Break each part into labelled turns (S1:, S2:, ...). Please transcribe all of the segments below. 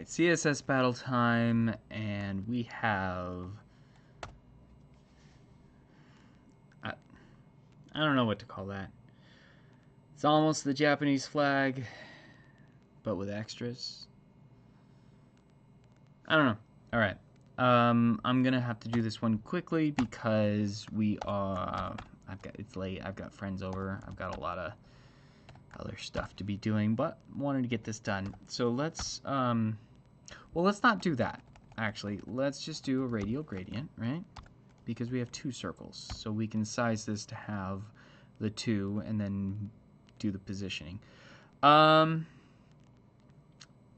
S1: CSS battle time, and we have... I don't know what to call that. It's almost the Japanese flag, but with extras. I don't know. All right. I'm gonna have to do this one quickly because it's late. I've got friends over. I've got a lot of other stuff to be doing, but wanted to get this done. So let's let's not do that. Actually, let's just do a radial gradient, right? Because we have two circles, so we can size this to have the two and then do the positioning.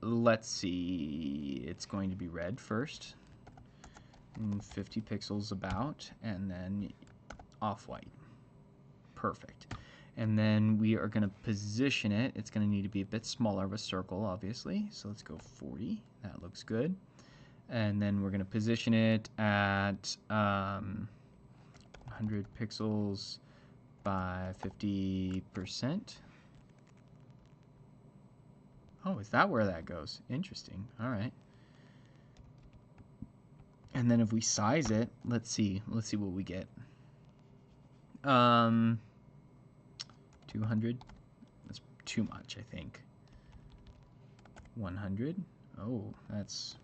S1: Let's see. It's going to be red first. 50 pixels about, and then off-white. Perfect. And then we are going to position it. It's going to need to be a bit smaller of a circle, obviously. So let's go 40. That looks good. And then we're going to position it at 100 pixels by 50%. Oh, is that where that goes? Interesting. All right. And then if we size it, let's see what we get. 200. That's too much, I think. 100. Oh, that's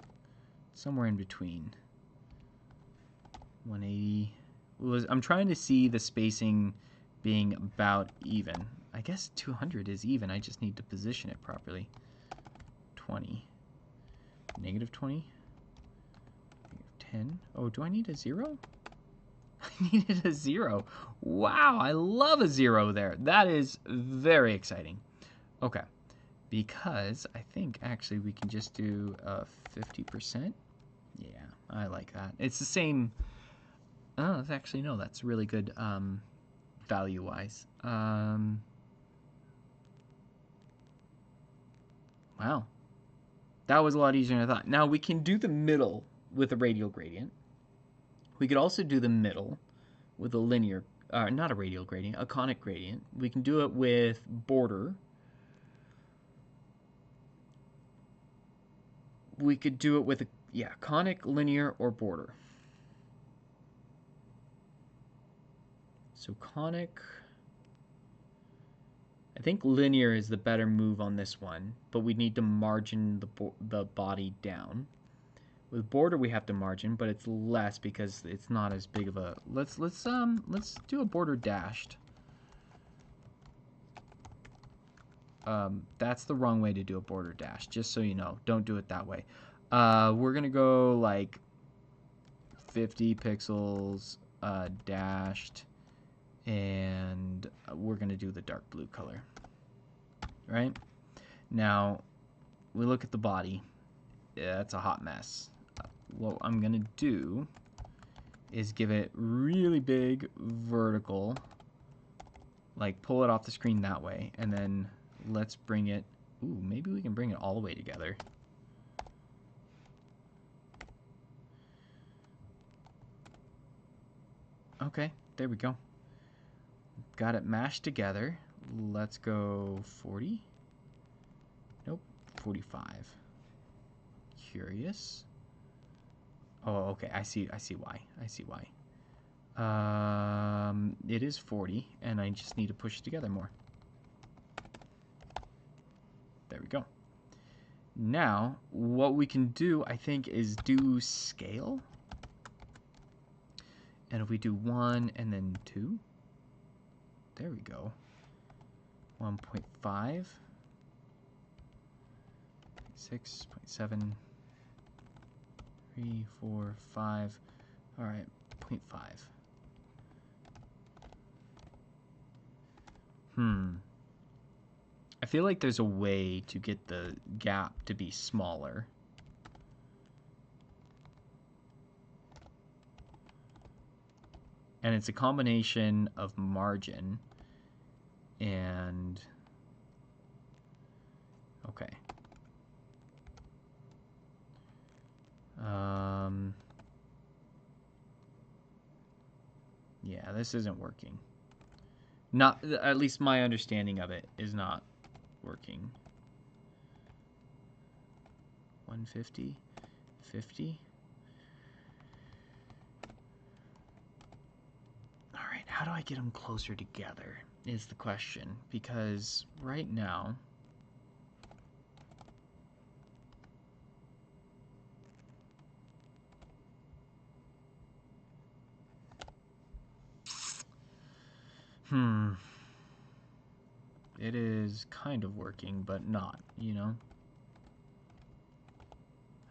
S1: somewhere in between. 180. I'm trying to see the spacing being about even. I guess 200 is even. I just need to position it properly. 20. Negative 20. 10. Oh, do I need a 0? I needed a 0. Wow, I love a 0 there. That is very exciting. Okay, because I think actually we can just do 50%. Yeah, I like that. It's the same. Oh, actually no, that's really good value-wise. Wow, that was a lot easier than I thought. Now we can do the middle with a radial gradient. We could also do the middle with a linear, not a radial gradient, a conic gradient. We can do it with border. We could do it with a, conic, linear, or border. So conic, I think linear is the better move on this one, but we need to margin the body down. With border we have to margin, but it's less because it's not as big of a. Let's do a border dashed. That's the wrong way to do a border dash. Just so you know, don't do it that way. We're gonna go like 50 pixels dashed, and we're gonna do the dark blue color. Right now, we look at the body. Yeah, it's a hot mess. What I'm gonna do is give it really big vertical, like pull it off the screen that way, and then let's bring it. Ooh, maybe we can bring it all the way together. Okay, there we go. Got it mashed together. Let's go 40. Nope, 45. Curious. Oh, okay. I see why. It is 40, and I just need to push it together more. There we go. Now, what we can do, I think, is do scale. And if we do 1 and then 2, there we go. 1.5, 6.7. 3, 4, 5. All right, 0.5. I feel like there's a way to get the gap to be smaller. And it's a combination of margin and... Okay. Yeah, this isn't working. Not, at least my understanding of it is not working. 150, 50. All right, how do I get them closer together is the question, because right now, it is kind of working, but not, you know?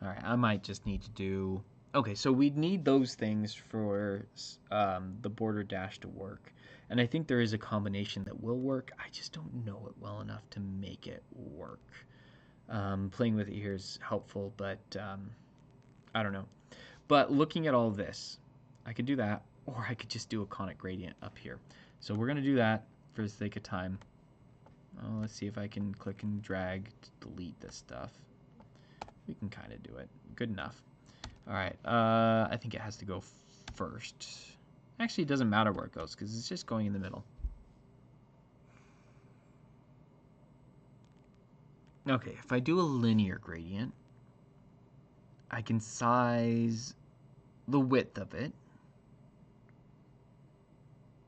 S1: All right, I might just need to do... Okay, so we'd need those things for the border dash to work. And I think there is a combination that will work. I just don't know it well enough to make it work. Playing with it here is helpful, but I don't know. But looking at all this, I could do that, or I could just do a conic gradient up here. So we're going to do that for the sake of time. Let's see if I can click and drag to delete this stuff. We can kind of do it. Good enough. All right. I think it has to go first. Actually, it doesn't matter where it goes because it's just going in the middle. Okay, if I do a linear gradient, I can size the width of it.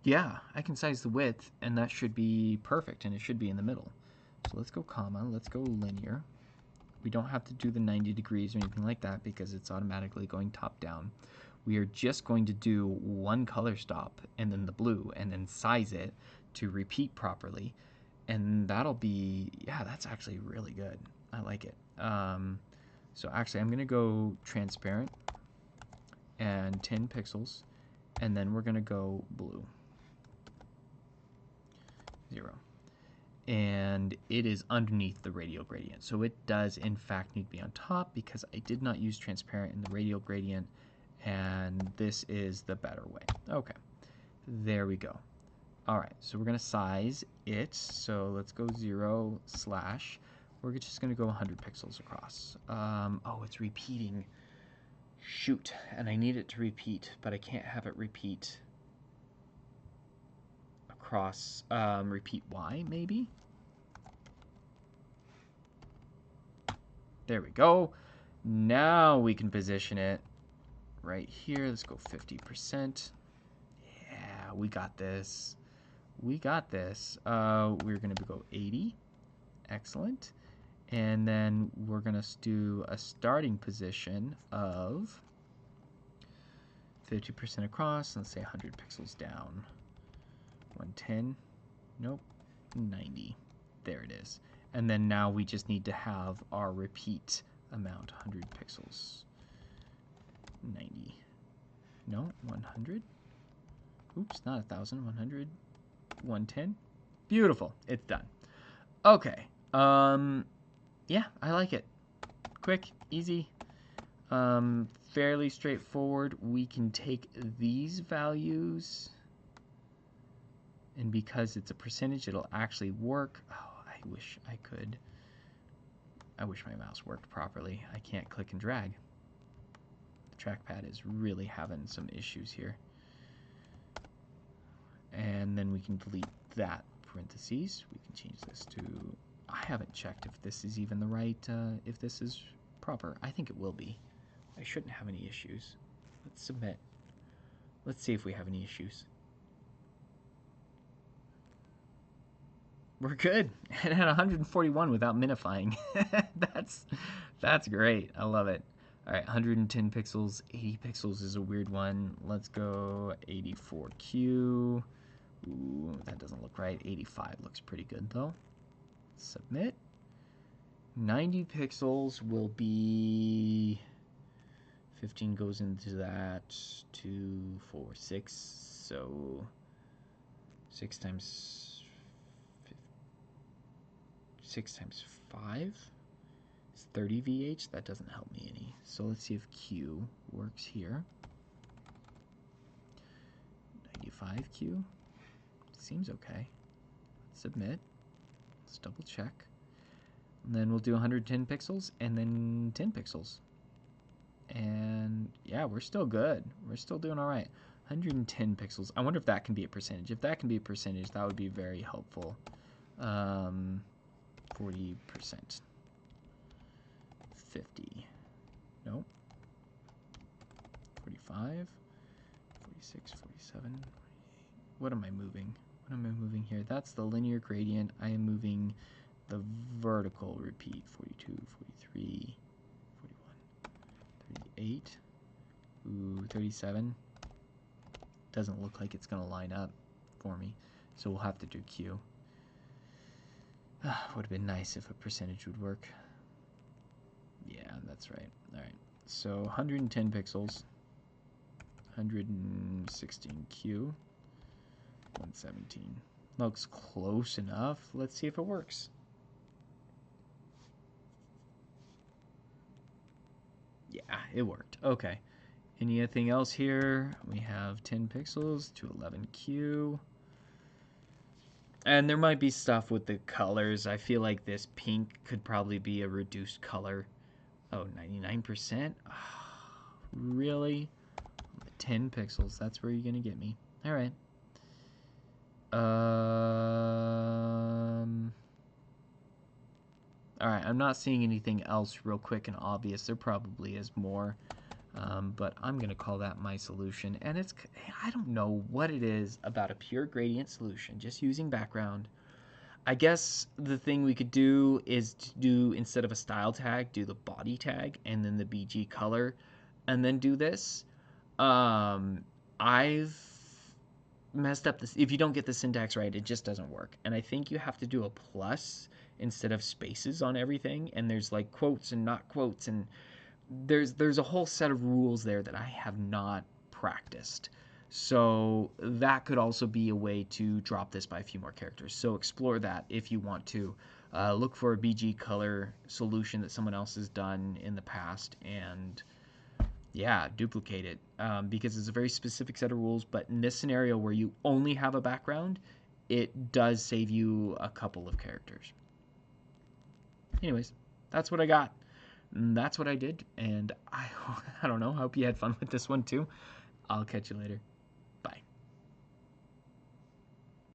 S1: Yeah, I can size the width, and that should be perfect, and it should be in the middle. So let's go comma, let's go linear. We don't have to do the 90 degrees or anything like that because it's automatically going top down. We are just going to do one color stop and then the blue and then size it to repeat properly. And that'll be, yeah, that's actually really good. I like it. So actually I'm going to go transparent and 10 pixels, and then we're going to go blue. 0. And it is underneath the radial gradient. So it does in fact need to be on top because I did not use transparent in the radial gradient, and this is the better way. Okay, there we go. All right, so we're gonna size it. So let's go 0 slash, we're just gonna go 100 pixels across. Oh, it's repeating. Shoot, and I need it to repeat, but I can't have it repeat across, repeat Y maybe? There we go. Now we can position it right here. Let's go 50%. Yeah, we got this. We got this. We're going to go 80. Excellent. And then we're going to do a starting position of 50% across. Let's say 100 pixels down. 110. Nope. 90. There it is. And then now we just need to have our repeat amount, 100 pixels. 90. No, 100. Oops, not 1,000. 100. 110. Beautiful. It's done. Okay. Yeah, I like it. Quick, easy, fairly straightforward. We can take these values, and because it's a percentage, it'll actually work. Oh, I wish I could. I wish my mouse worked properly. I can't click and drag. The trackpad is really having some issues here. And then we can delete that parentheses. We can change this to, I haven't checked if this is even the right, if this is proper. I think it will be. I shouldn't have any issues. Let's submit. Let's see if we have any issues. We're good. And at 141 without minifying. That's great. I love it. All right, 110 pixels. 80 pixels is a weird one. Let's go 84Q. Ooh, that doesn't look right. 85 looks pretty good though. Submit. 90 pixels will be 15 goes into that. 2, 4, 6. So 6 times 6 times 5 is 30 VH. That doesn't help me any. So let's see if Q works here. 95Q. Seems okay. Submit. Let's double check. And then we'll do 110 pixels and then 10 pixels. And yeah, we're still good. We're still doing all right. 110 pixels. I wonder if that can be a percentage. If that can be a percentage, that would be very helpful. 40%. 50. 46, 47. What am I moving? What am I moving here? That's the linear gradient. I am moving the vertical repeat. 42, 43, 41, 38. Ooh, 37. Doesn't look like it's going to line up for me. So we'll have to do Q. Would have been nice if a percentage would work. Yeah, that's right. All right. So 110 pixels. 116 Q. 117. Looks close enough. Let's see if it works. Yeah, it worked. Okay. Anything else here? We have 10 pixels to 11 Q. And there might be stuff with the colors. I feel like this pink could probably be a reduced color. Oh, 99%? Oh, really? 10 pixels. That's where you're going to get me. All right. All right. I'm not seeing anything else real quick and obvious. There probably is more. But I'm going to call that my solution. And it's, I don't know what it is about a pure gradient solution, just using background. I guess the thing we could do is to do, instead of a style tag, do the body tag and then the BG color and then do this. I've messed up this. If you don't get the syntax right, it just doesn't work. And I think you have to do a plus instead of spaces on everything. And there's like quotes and not quotes, and there's a whole set of rules there that I have not practiced. So that could also be a way to drop this by a few more characters. So explore that if you want to. Look for a BG color solution that someone else has done in the past, and yeah, duplicate it, because it's a very specific set of rules. But in this scenario where you only have a background, it does save you a couple of characters. Anyways, that's what I got. That's what I did, and I don't know, I hope you had fun with this one too. I'll catch you later.